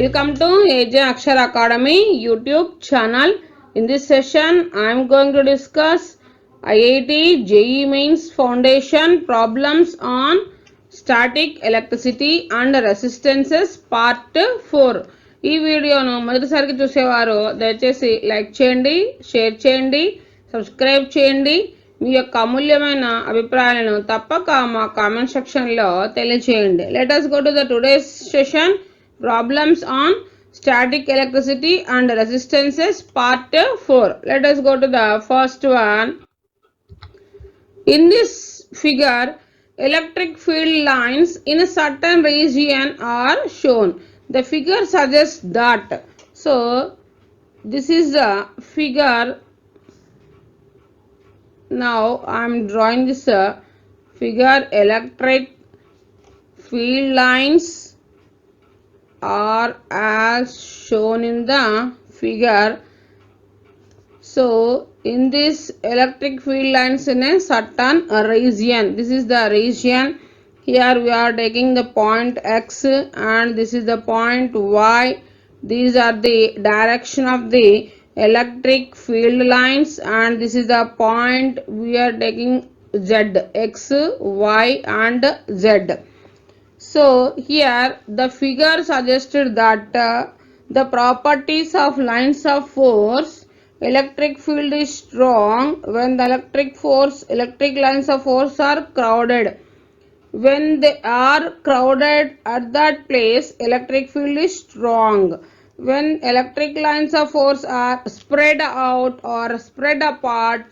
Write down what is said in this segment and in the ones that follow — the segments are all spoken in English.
Welcome to AJ Akshar Academy YouTube channel. In this session, I am going to discuss IIT JEE Mains Foundation problems on static electricity and resistances part 4. ఈ వీడియోను మొదటిసారిగా చూసేవారు దయచేసి like చేయండి, share చేయండి, subscribe చేయండి. మీ యొక్క అమూల్యమైన అభిప్రాయాలను తప్పక మా కామెంట్ సెక్షన్లో తెలియచేయండి. Let us go to the today's session. Problems on static electricity and resistances part 4. Let us go to the first one. In this figure, electric field lines in a certain region are shown. The figure suggests that. So, this is the figure. Now, I am drawing this figure. Electric field lines are as shown in the figure. So in this electric field lines in a certain region, this is the region. Here we are taking the point X and this is the point Y. These are the direction of the electric field lines and this is the point we are taking Z, X, Y and Z. So here the figure suggested that the properties of lines of force, electric field is strong when the electric lines of force are crowded. When they are crowded at that place, electric field is strong. When electric lines of force are spread out or spread apart,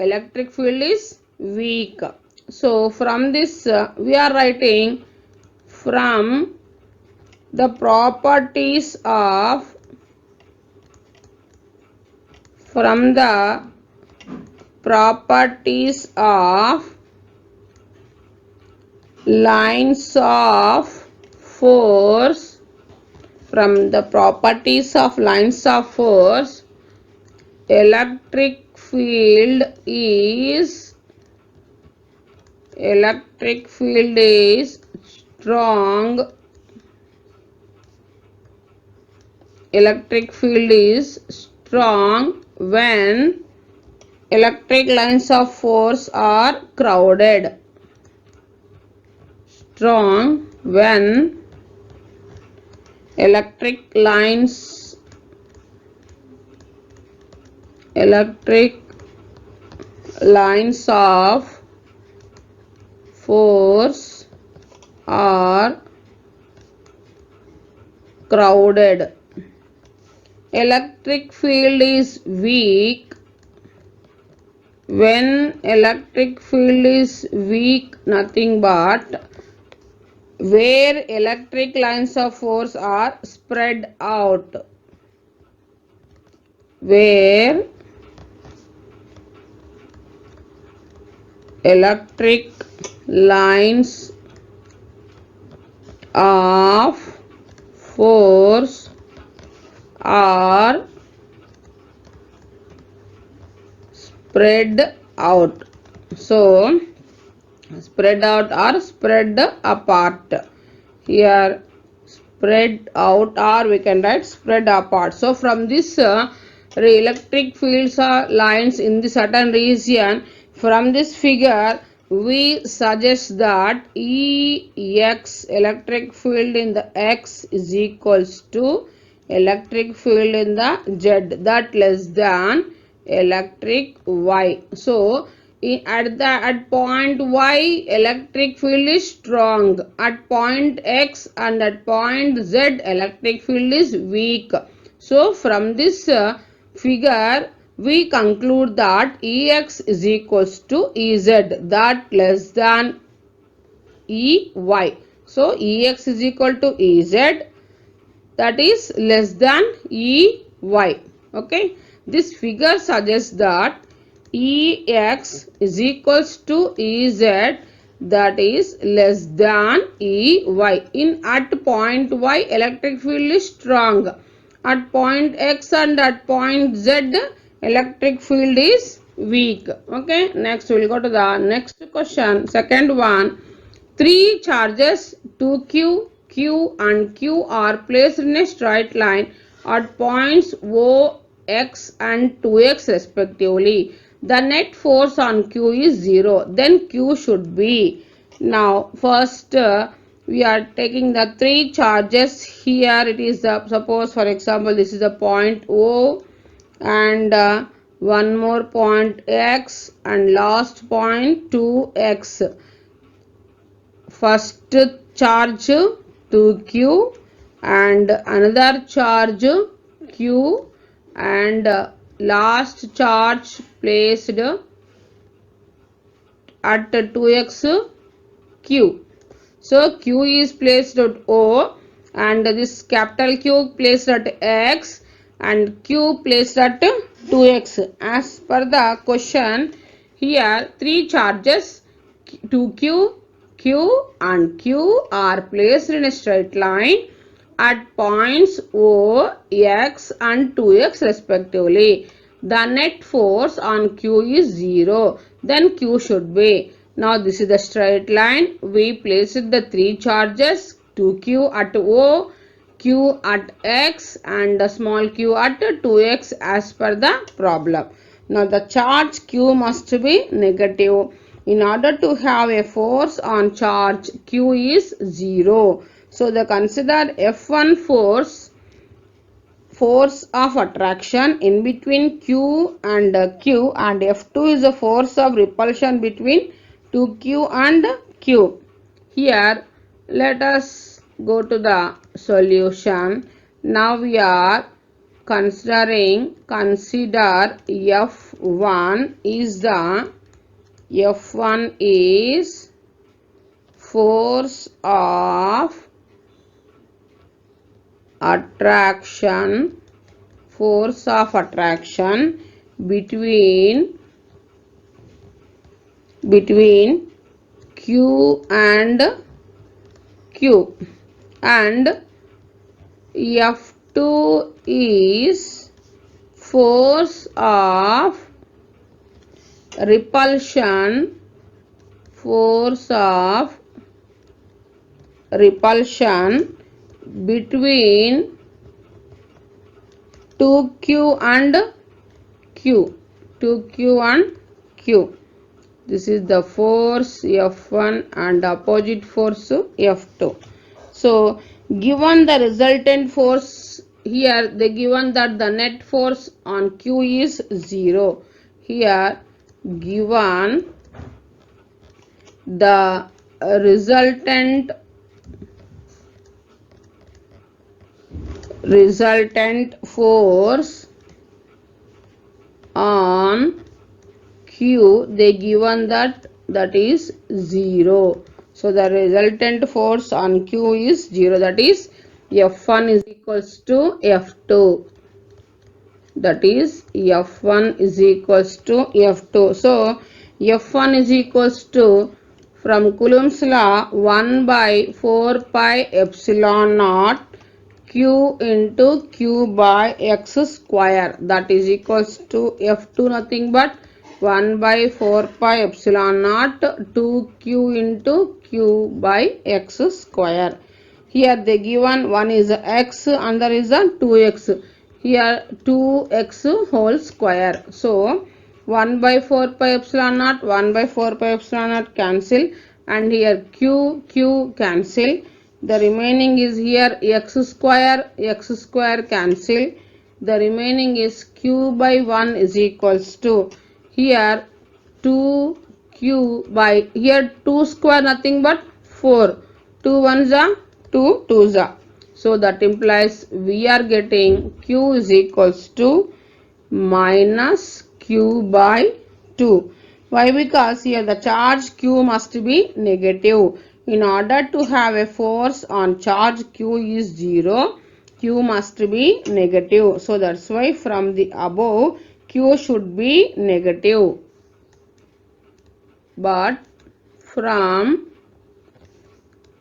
electric field is weak. So from this we are writing from the properties of lines of force, electric field is strong. Electric field is strong when electric lines of force are crowded. Strong when electric lines of force are crowded. Electric field is weak when electric field is weak, nothing but where electric lines of force are spread out. Where electric lines of force are spread out. So spread out or spread apart. Here spread out or we can write spread apart. So from this electric fields are lines in the certain region, from this figure we suggest that Ex, electric field in the X, is equals to electric field in the Z, that less than electric Y. So at point Y, electric field is strong. At point X and at point Z, electric field is weak. So from this figure we conclude that Ex is equals to Ez, that less than Ey. So Ex is equal to Ez, that is less than Ey. Okay, this figure suggests that Ex is equals to Ez, that is less than Ey. At point Y, electric field is strong. At point X and at point Z, electric field is weak. Okay, next we will go to the next question. Second one, 3 charges 2q, q Q and Q are placed in a straight line at points O, X and 2x respectively. The net force on Q is 0. Then Q should be. Now first we are taking the three charges. Here it is the, suppose for example this is the point O and one more point X and last point 2x. First charge to Q and another charge Q and last charge placed at 2x Q. So Q is placed at O and this capital Q placed at X and Q placed at 2x. As per the question, here three charges 2Q, Q and Q are placed in a straight line at points O, X and 2x respectively. The net force on Q is 0. Then Q should be. Now this is the straight line. We placed the three charges 2Q at O, Q at X and the small q at 2x as per the problem. Now the charge Q must be negative. In order to have a force on charge Q is 0. So the consider F1 force of attraction in between Q and Q and F2 is the force of repulsion between 2Q and Q. Here let us go to the solution. Now we are consider F1 is force of attraction between Q and Q and F2 is force of repulsion between 2Q and Q. This is the force F1 and opposite force F2. So given the resultant force, here they given that the net force on Q is 0. Here given the resultant force on Q, they given that is 0. So the resultant force on Q is 0, that is F1 is equals to F2. That is F1 is equals to F2. So F1 is equals to, from Coulomb's law, 1 by 4 pi epsilon naught Q into Q by X square, that is equals to F2 nothing but 1 by 4 pi epsilon naught 2Q into Q by X square. Here they given one is X and there is a 2X. Here 2X whole square. So 1 by 4 pi epsilon naught, 1 by 4 pi epsilon naught cancel and here Q cancel. The remaining is here X square cancel. The remaining is Q by 1 is equals to, here 2Q by, here 2 square nothing but 4. 2 ones are 2 twos are. So that implies we are getting Q is equals to minus Q by 2. Why? Because here the charge Q must be negative. In order to have a force on charge Q is 0, Q must be negative. So that's why from the above Q should be negative. But from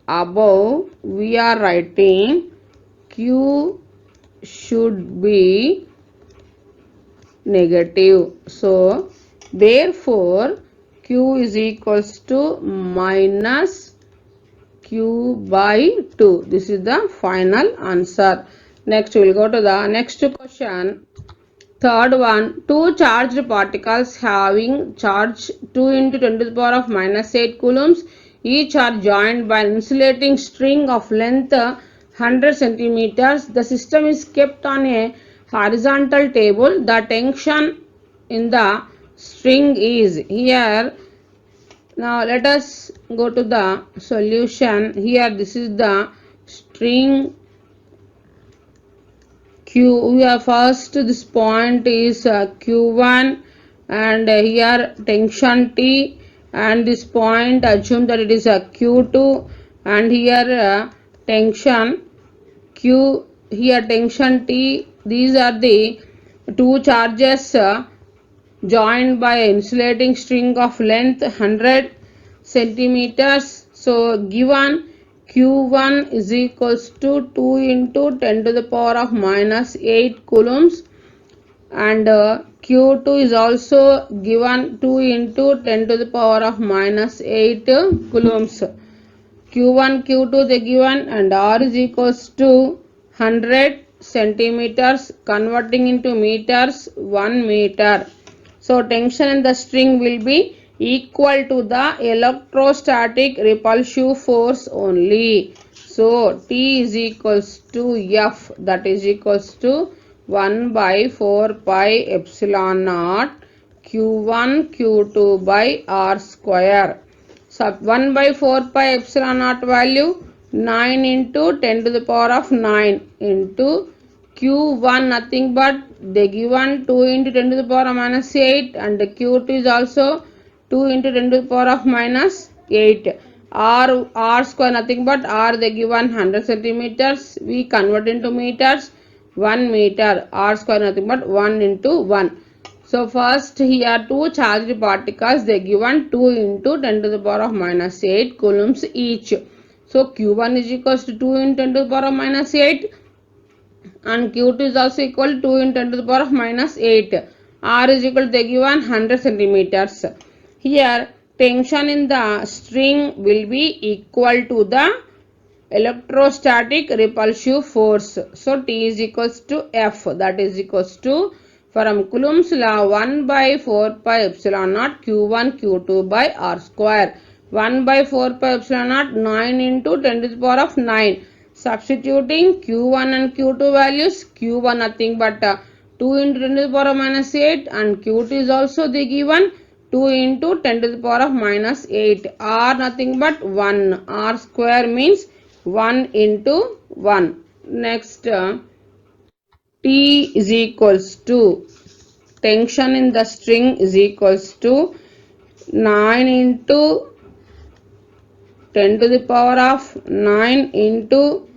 above we are writing Q should be negative. So therefore Q is equals to minus Q by 2. This is the final answer. Next we will go to the next question. Third one, two charged particles having charge 2 into 10 to the power of minus 8 coulombs each are joined by an insulating string of length 100 centimeters. The system is kept on a horizontal table. The tension in the string is here. Now let us go to the solution. Here this is the string Q. We are first, this point is Q1, and here tension T, and this point assume that it is a Q2, and here tension Q, here tension T. These are the two charges joined by an insulating string of length 100 centimeters. So given Q1 is equals to 2 into 10 to the power of minus 8 coulombs, and Q2 is also given 2 into 10 to the power of minus 8 coulombs. Q1, Q2 they given, and R is equals to 100 centimeters, converting into meters 1 meter. So tension in the string will be equal to the electrostatic repulsive force only. So T is equals to F, that is equals to 1 by 4 pi epsilon naught Q1 Q2 by R square. So 1 by 4 pi epsilon naught value 9 into 10 to the power of 9 into Q1, nothing but they given 2 into 10 to the power of minus 8, and Q2 is also 2 into 10 to the power of minus 8. R square, nothing but R they given 100 centimeters, we convert into meters 1 meter. R square nothing but 1 into 1. So first here two charged particles they given 2 into 10 to the power of minus 8 coulombs each. So Q1 is equals to 2 into 10 to the power of minus 8, and Q2 is also equal to 2 into 10 to the power of minus 8. R is equal to they given 100 centimeters. Here tension in the string will be equal to the electrostatic repulsive force. So T is equals to F, that is equals to, from Coulomb's law, 1 by 4 pi epsilon naught Q1 Q2 by R square. 1 by 4 pi epsilon naught 9 into 10 to the power of 9. Substituting Q1 and Q2 values, Q1 nothing but 2 into 10 to the power of minus 8, and Q2 is also the given 2 into 10 to the power of minus 8. R nothing but 1. R square means 1 into 1. Next, T is equals to, tension in the string is equals to 9 into 10 to the power of 9 into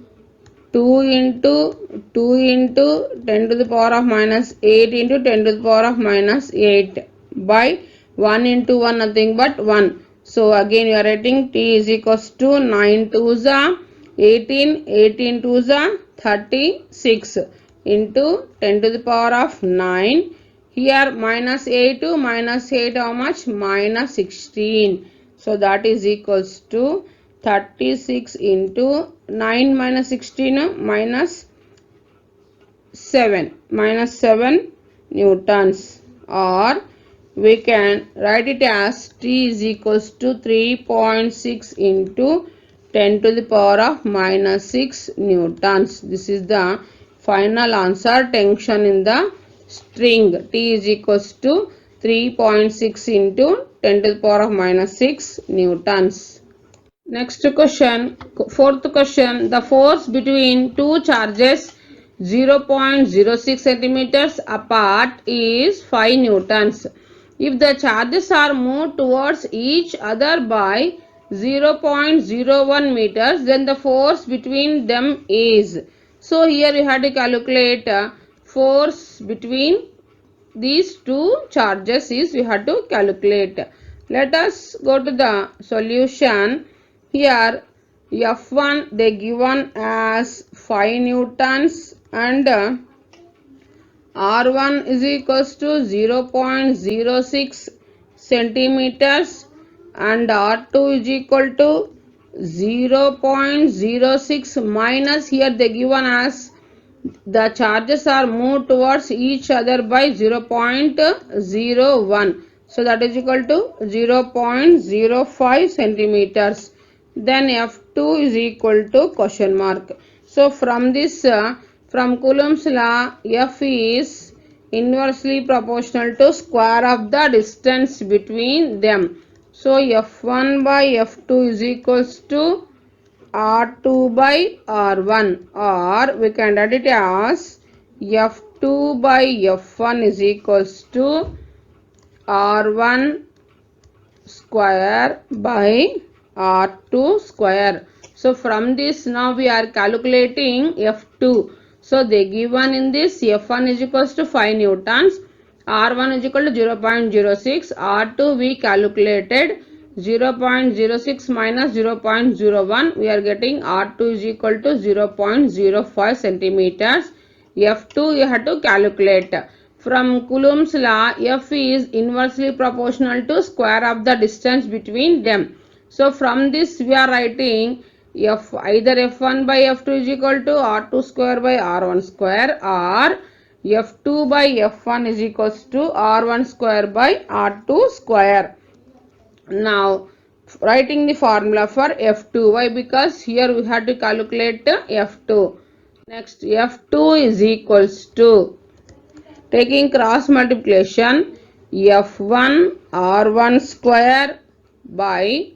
2 into 2 into 10 to the power of minus 8 into 10 to the power of minus 8 by 1 into 1 nothing but 1. So again you are writing T is equals to 9 to the 18, 18 to the 36 into 10 to the power of 9. Here minus 8 to minus 8 how much? Minus 16. So that is equals to 36 into 9 minus 16 minus 7 newtons, or we can write it as T is equals to 3.6 into 10 to the power of minus 6 newtons. This is the final answer. Tension in the string T is equals to 3.6 into 10 to the power of minus 6 newtons. Next question, fourth question, the force between two charges 0.06 centimeters apart is 5 newtons. If the charges are moved towards each other by 0.01 meters, then the force between them is. So here we have to calculate force between these two charges is we have to calculate. Let us go to the solution. Here F1 they given as 5 newtons, and R1 is equals to 0.06 centimeters, and R2 is equal to 0.06 minus, here they given as the charges are moved towards each other by 0.01. So that is equal to 0.05 centimeters. Then F2 is equal to question mark. So from this, from Coulomb's law, F is inversely proportional to square of the distance between them. So F1 by F2 is equals to R2 by R1, or we can write it as F2 by F1 is equals to R1 square by R2 square. So from this now we are calculating F2. So they given in this F1 is equals to 5 newtons, R1 is equal to 0.06, R2 we calculated 0.06 minus 0.01, we are getting R2 is equal to 0.05 centimeters. F2 you have to calculate. From Coulomb's law, F is inversely proportional to square of the distance between them. So from this we are writing F, either F1 by F2 is equal to R2 square by R1 square, or F2 by F1 is equals to R1 square by R2 square. Now writing the formula for F2. Why? Because here we have to calculate F2. Next, F2 is equals to, taking cross multiplication, F1 R1 square by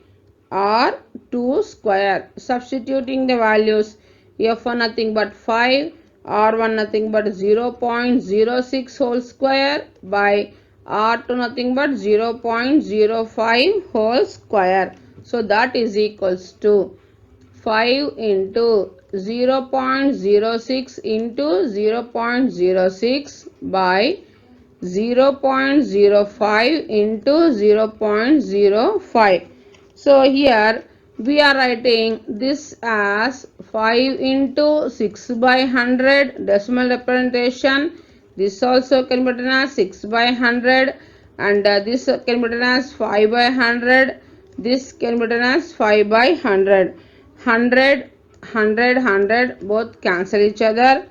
R2 square. Substituting the values, F1 nothing but 5, R1 nothing but 0.06 whole square by R2 nothing but 0.05 whole square. So that is equals to 5 into 0.06 into 0.06 by 0.05 into 0.05. So here we are writing this as 5 into 6 by 100 decimal representation. This also can be written as 6 by 100, and this can be written as 5 by 100. This can be written as 5 by 100. 100, 100, 100 both cancel each other,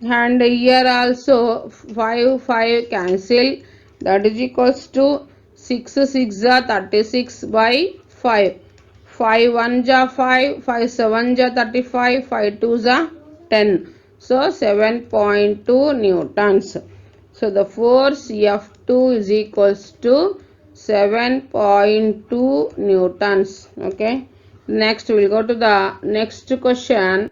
and here also 5 5 cancel, that is equals to 6 6 are 36 by 5, 5 1 ja 5, 5 7 ja 35, 5 2 ja 10, so 7.2 newtons. So the force F2 is equals to 7.2 newtons. Okay, next we will go to the next question.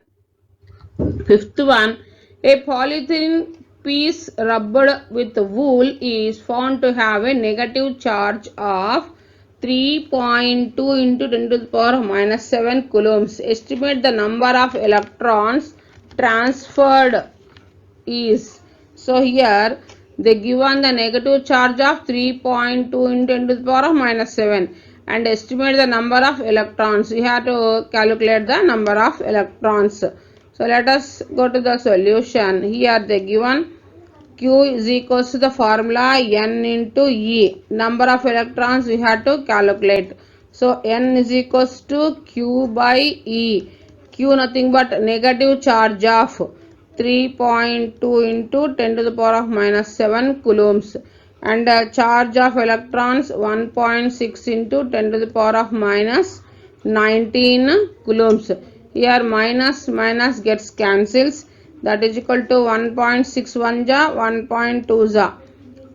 Fifth one, a polythene piece rubbed with wool is found to have a negative charge of 3.2 into 10 to the power minus 7 coulombs. Estimate the number of electrons transferred is. So here they given the negative charge of 3.2 into 10 to the power of minus 7 and estimate the number of electrons. We have to calculate the number of electrons. So let us go to the solution. Here they given Q is equals to the formula N into E. Number of electrons we have to calculate. So N is equals to Q by E. Q nothing but negative charge of 3.2 into 10 to the power of minus 7 coulombs, and charge of electrons 1.6 into 10 to the power of minus 19 coulombs. Here minus minus gets cancels, that is equal to 1.61 ja 1.2 ja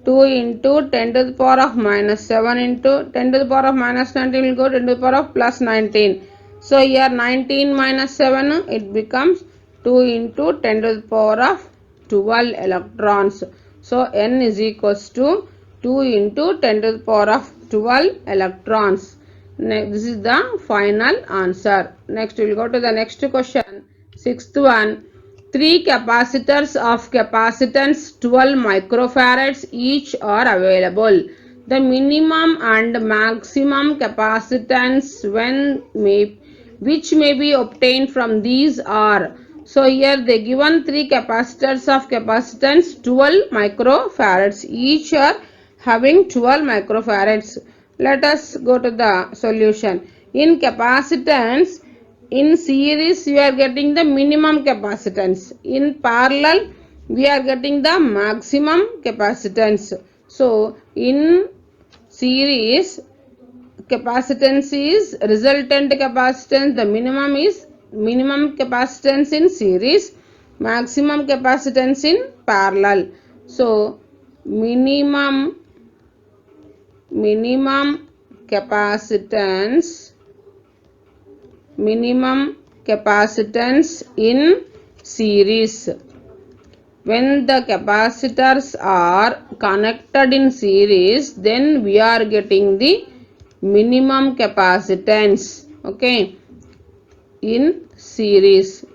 2 into 10 to the power of minus 7 into 10 to the power of minus 19 will go 10 to the power of plus 19. So here 19 minus 7 it becomes 2 into 10 to the power of 12 electrons. So N is equals to 2 into 10 to the power of 12 electrons. This is the final answer. Next we will go to the next question. Sixth one. 3 capacitors of capacitance 12 microfarads each are available. The minimum and maximum capacitance which may be obtained from these are. So here they given 3 capacitors of capacitance 12 microfarads, each are having 12 microfarads. Let us go to the solution. In capacitance, in series you are getting the minimum capacitance. In parallel, we are getting the maximum capacitance. So, in series, capacitance is resultant capacitance. The minimum is minimum capacitance in series, maximum capacitance in parallel. So, minimum capacitance in series. When the capacitors are connected in series, then we are getting the minimum capacitance, okay, in series.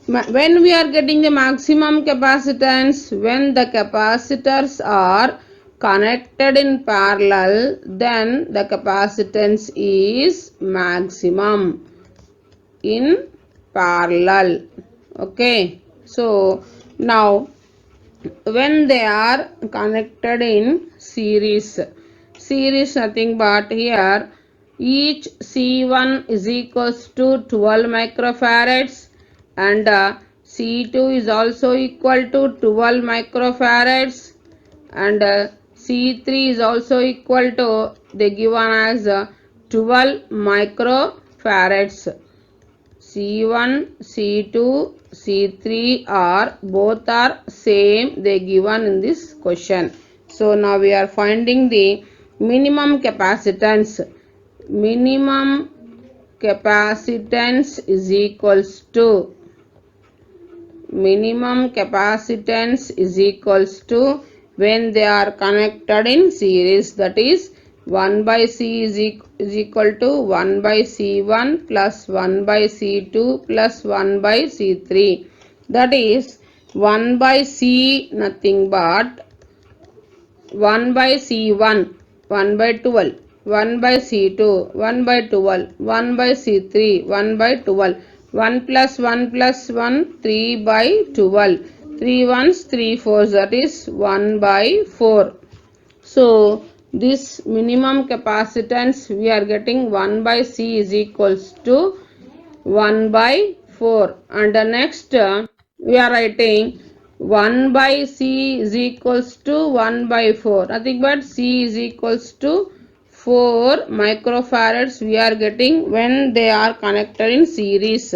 When we are getting the maximum capacitance, when the capacitors are connected in parallel, then the capacitance is maximum in parallel, okay. So now when they are connected in series nothing but here each C1 is equals to 12 microfarads and C2 is also equal to 12 microfarads and C3 is also equal to, they given as 12 microfarads. C1, C2, C3 are both are same, they given in this question. So now we are finding the minimum capacitance. Minimum capacitance is equals to when they are connected in series, that is 1 by C is equal to 1 by C1 plus 1 by C2 plus 1 by C3. That is 1 by C nothing but 1 by C1, 1 by 12, 1 by C2, 1 by 12, 1 by C3, 1 by 12, 1 plus 1 plus 1, 3 by 12, 3 ones, 3 fours, that is 1 by 4. So, this minimum capacitance we are getting 1 by C is equals to 1 by 4 and the next we are writing 1 by C is equals to 1 by 4, nothing but C is equals to 4 microfarads we are getting when they are connected in series.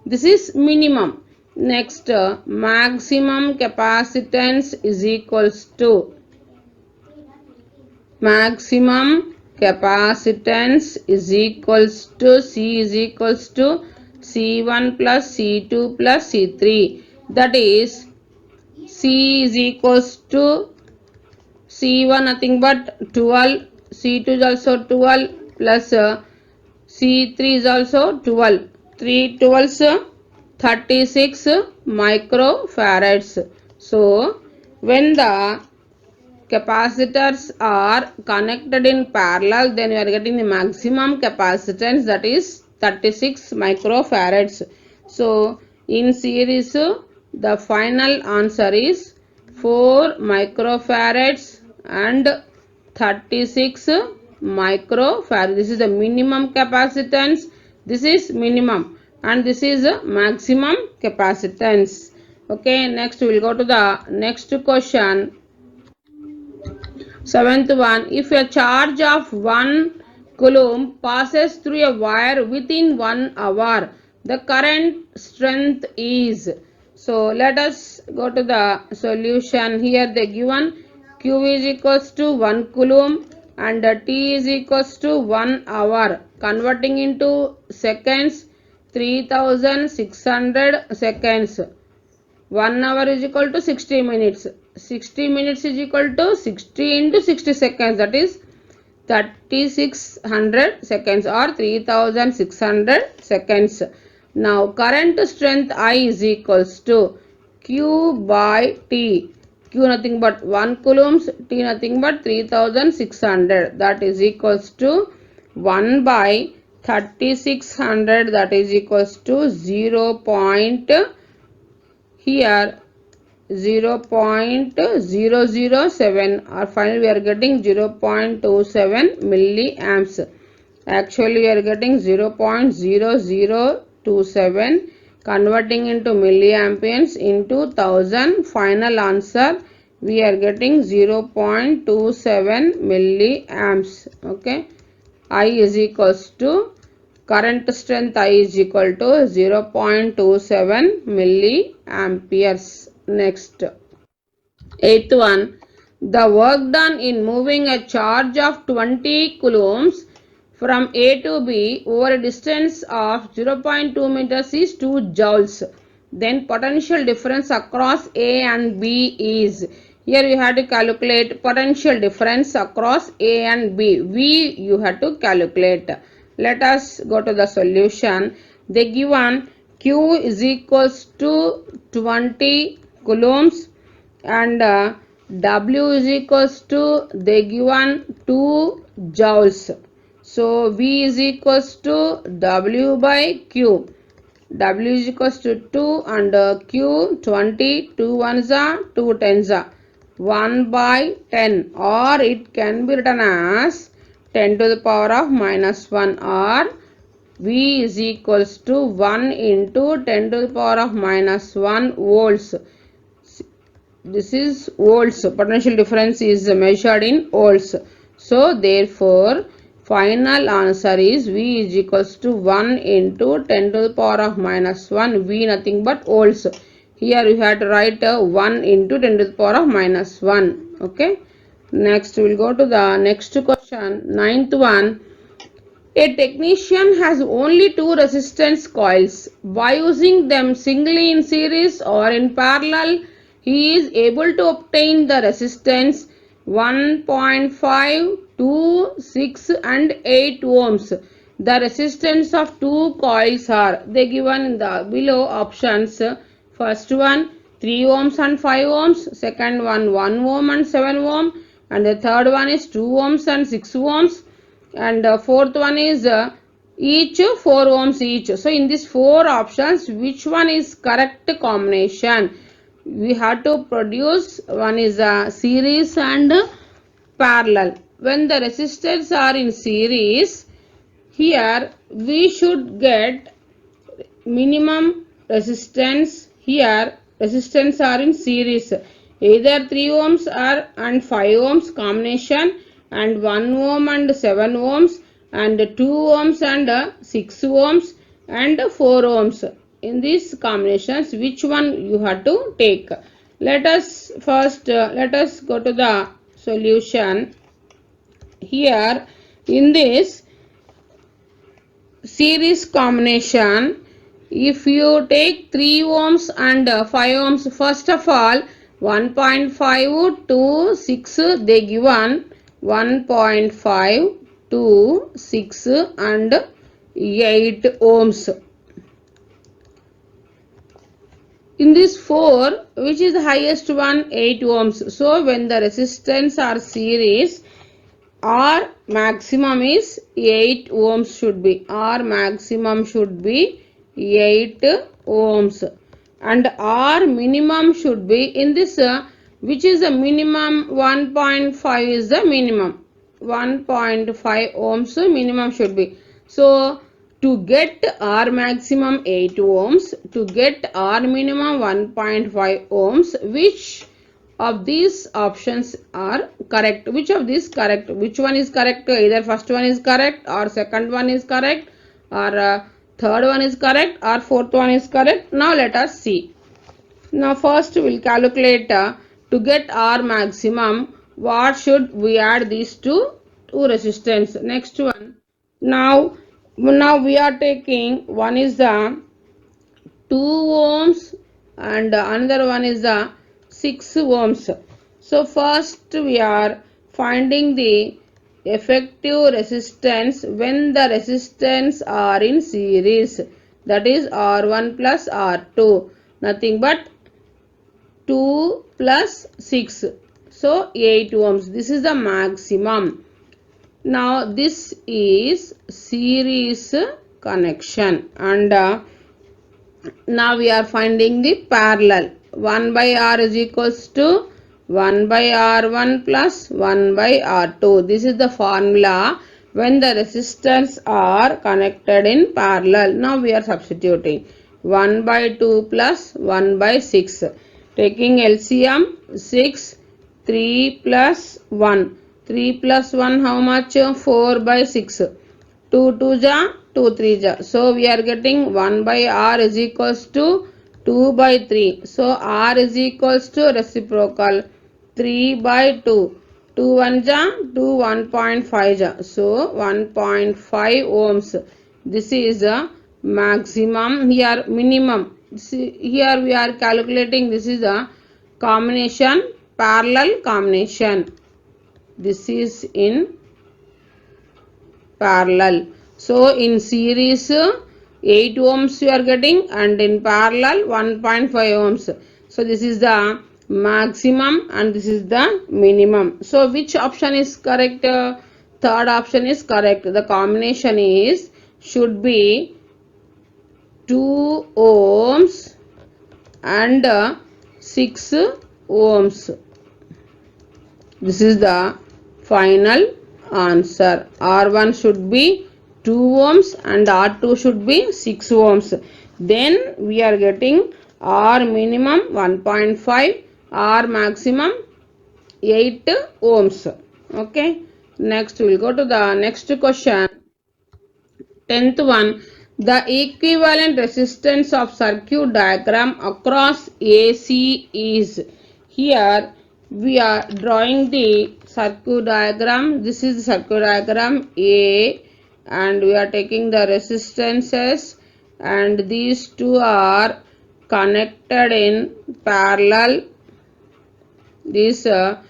This is minimum. Next maximum capacitance is equals to maximum capacitance is equals to C is equals to C1 plus C2 plus C3, that is C is equals to C1 nothing but 12, C2 is also 12 plus C3 is also 12, 3 12s 36 microfarads. So when the capacitors are connected in parallel, then we are getting the maximum capacitance, that is 36 microfarads. So in series the final answer is 4 microfarads and 36 microfarads. This is the minimum capacitance, this is minimum and this is maximum capacitance. Okay, next we will go to the next question. Seventh one, if a charge of 1 coulomb passes through a wire within 1 hour, the current strength is. So let us go to the solution. Here they given Q is equals to 1 coulomb and T is equals to 1 hour. Converting into seconds, 3600 seconds. 1 hour is equal to 60 minutes. 60 minutes is equal to 60 into 60 seconds, that is 3600 seconds or 3600 seconds. Now current strength I is equals to Q by T. Q nothing but 1 coulombs, T nothing but 3600, that is equals to 1 by 3600, that is equals to 0. Here 0.007 or finally we are getting 0.27 milliamps. Actually we are getting 0.0027, converting into milliamperes into 1000. Final answer we are getting 0.27 milliamps. Okay, I is equals to current strength I is equal to 0.27 milliamperes. Next, eighth one, the work done in moving a charge of 20 coulombs from A to B over a distance of 0.2 meters is 2 joules. Then potential difference across A and B is, here you have to calculate potential difference across A and B. V you have to calculate. Let us go to the solution. They given Q is equals to 20 coulombs and W is equals to, they given 2 joules. So V is equals to W by Q. W is equals to 2 and Q 20, 2 ones are 2 tens are 1 by 10, or it can be written as 10 to the power of minus 1, or V is equals to 1 into 10 to the power of minus 1 volts. This is volts. Potential difference is measured in volts. So therefore final answer is V is equals to 1 into 10 to the power of minus 1. V nothing but volts. Here we have to write 1 into 10 to the power of minus 1. Okay. Next we will go to the next question. Ninth one. A technician has only two resistance coils. By using them singly in series or in parallel, he is able to obtain the resistance 1.5, 2, 6 and 8 ohms. The resistance of two coils are, they given in the below options. First one 3 ohms and 5 ohms, second one 1 ohm and 7 ohm, and the third one is 2 ohms and 6 ohms, and fourth one is each 4 ohms each. So in these four options, which one is correct combination? We have to produce, one is a series and parallel. When the resistors are in series, here we should get minimum resistance. Here resistance are in series, either 3 ohms or and 5 ohms combination, and 1 ohm and 7 ohms, and 2 ohms and 6 ohms, and 4 ohms. In these combinations, which one you have to take? Let us first let us go to the solution. Here in this series combination, if you take 3 ohms and 5 ohms, first of all 1.5 to 6, they given 1.5 to 6 and 8 ohms. In this 4, which is the highest one? 8 ohms. So when the resistance are series, R maximum is 8 ohms should be. R maximum should be 8 ohms. And R minimum should be in this, which is the minimum, 1.5 is the minimum. 1.5 ohms minimum should be. So to get R maximum 8 ohms, to get R minimum 1.5 ohms, which of these options are correct? Which of these correct? Which one is correct? Either first one is correct, or second one is correct, or third one is correct, or fourth one is correct. Now let us see. Now first we will calculate to get R maximum, what should we add these two resistance. Next one. Now we are taking, one is the 2 ohms and another one is the 6 ohms. So first we are finding the effective resistance when the resistance are in series, that is R1 plus R2, nothing but 2 plus 6, so 8 ohms. This is the maximum. Now this is series connection, and now we are finding the parallel. 1 by R is equals to 1 by R1 plus 1 by R2. This is the formula when the resistors are connected in parallel. Now we are substituting 1 by 2 plus 1 by 6. Taking LCM 6, 3 plus 1. 3 plus 1 how much? 4 by 6. 2 2 ja, 2 3 ja. So we are getting 1 by R is equals to 2 by 3. So R is equals to reciprocal 3 by 2. 2 1 ja, 2 1.5 ja. So 1.5 ohms. This is a maximum, here minimum. Here we are calculating, this is a combination, parallel combination. This is in parallel. So in series 8 ohms you are getting, and in parallel 1.5 ohms. So this is the maximum and this is the minimum. So which option is correct? Third option is correct. The combination is should be 2 ohms and 6 ohms. This is the final answer. R1 should be 2 ohms and R2 should be 6 ohms. Then we are getting R minimum 1.5, R maximum 8 ohms. Okay. Next we will go to the next question. 10th one. The equivalent resistance of circuit diagram across AC is. Here we are drawing the circuit diagram. This is the circuit diagram A, and we are taking the resistances, and these two are connected in parallel. This 4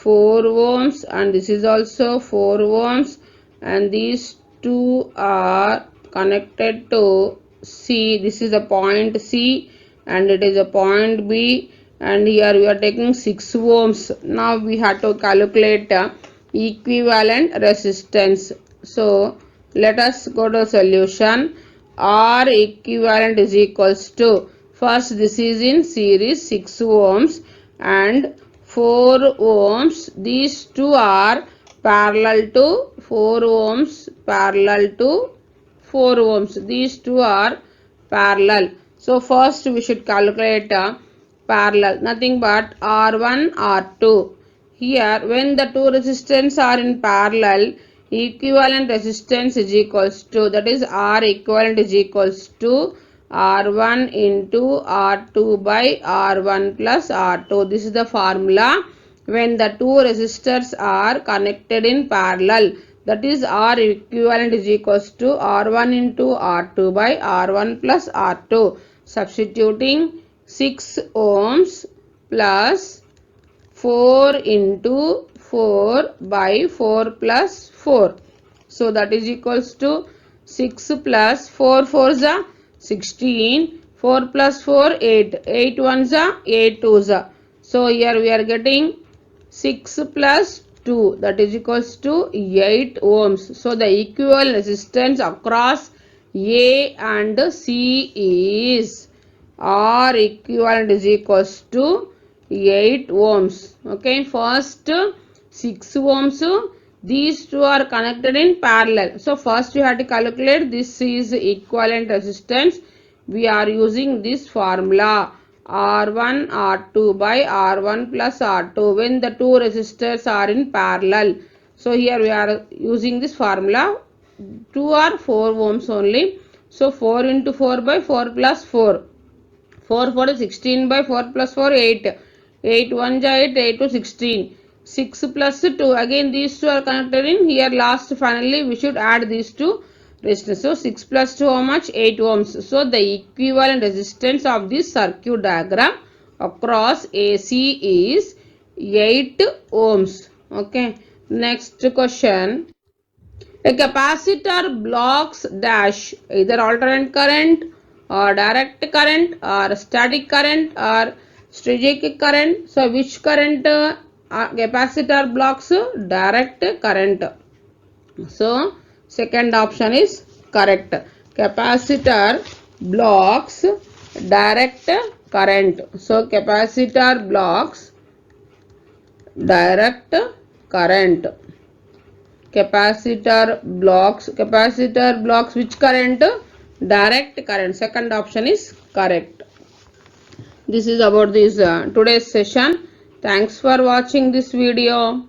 ohms and this is also 4 ohms, and these two are connected to C. This is a point C and it is a point B, and here we are taking 6 ohms. Now we have to calculate equivalent resistance. So let us go to solution. R equivalent is equals to, first this is in series 6 ohms and 4 ohms. These two are parallel to 4 ohms, parallel to 4 ohms. These two are parallel. So first we should calculate parallel, nothing but R1, R2. Here when the two resistance are in parallel, equivalent resistance is equals to, that is R equivalent is equals to R1 into R2 by R1 plus R2. This is the formula when the two resistors are connected in parallel. That is R equivalent is equals to R1 into R2 by R1 plus R2. Substituting 6 ohms plus 4 into 4 by 4 plus 4. So that is equals to 6 plus 4 4 is 16, 4 plus 4 8, 8 1 is 8 2 is. So here we are getting 6 plus 2, that is equals to 8 ohms. So the equivalent resistance across A and C is R equivalent is equals to 8 ohms. Okay, first 6 ohms, these two are connected in parallel. So first you have to calculate, this is equivalent resistance. We are using this formula R1 R2 by R1 plus R2 when the two resistors are in parallel. So here we are using this formula. 2 or 4 ohms only. So 4 into 4 by 4 plus 4. 4 4 is 16 by 4 plus 4 8. 8 1 is 8, 8 to 16. 6 plus 2. Again these two are connected in here. Last finally we should add these two resistance. So 6 plus 2 how much? 8 ohms. So the equivalent resistance of this circuit diagram across AC is 8 ohms. Okay. Next question. A capacitor blocks dash either alternate current or direct current or static current or static current. So which current capacitor blocks? Direct current. So second option is correct. Capacitor blocks direct current. So capacitor blocks direct current. capacitor blocks which current? Direct current. Second option is correct. This is about this today's session. Thanks for watching this video.